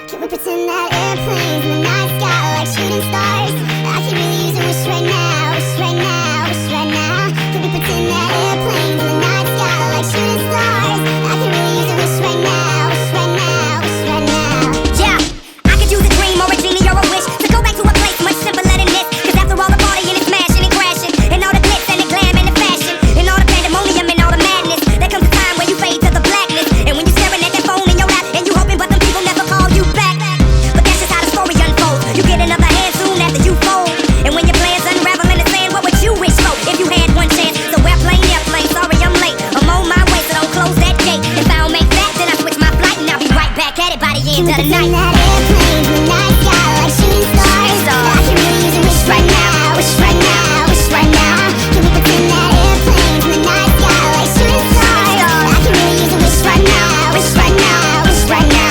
Can we pretend that airplanes in the night sky like shooting stars? I can really use a wish right now, wish right now, wish right now. Can we pretend that airplanes in the night sky like shooting stars? I can really use a wish right now, wish right now, wish right now. Yeah, I could use a dream or a genie or a wish to go back to a place much simpler than this. Cause after all the partying and smashing and crashing, and all the glitz and the glam and the fashion, and all the pandemonium and all the madness, there comes a time where you fade to the blackness. And when you're staring at that phone in your lap and you hoping but them people never call you back. But that's just how the story unfolds. You get another hand soon after you fold. And when your plans unravel in the sand, what would you wish for if you had one chance? So airplane, sorry I'm late, I'm on my way, so don't close that gate. If I don't make that, then I switch my flight and I'll be right back at it by the end of the night. That airplanes in the night sky like shooting stars? I can really use a wish right now, wish right now, wish right now. Can we pretend that airplanes in the night sky like shooting stars? I can really use a wish right now, wish right now, wish right now.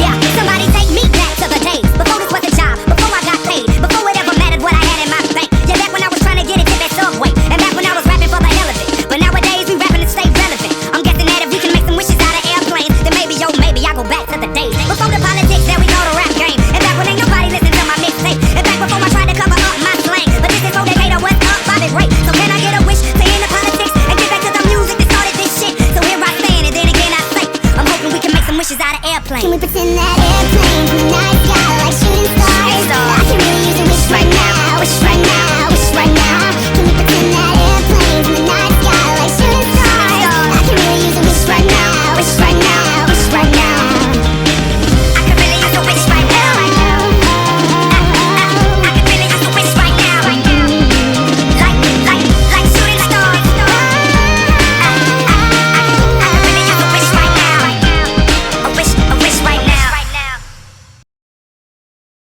Yeah, somebody take me back to the days before this was a job, before I got paid, before it ever mattered what I had in my bank. Yeah, back when I was trying to get it to that subway, and back when I was rapping for the hell of it. But nowadays we rapping to stay relevant. I'm guessing that if we can make some wishes out of airplanes, then maybe, oh maybe I go back to the days before the politics that we call the rap game, and back when ain't nobody listened to my mixtape, and back before I tried to cover up my slang. But this is so Decatur, what's up, Bobby Ray? So can I get a wish to end the politics and get back to the music that started this shit? So here I stand, and then again I say, I'm hoping we can make some wishes out of airplanes. Can we pretend that airplanes in the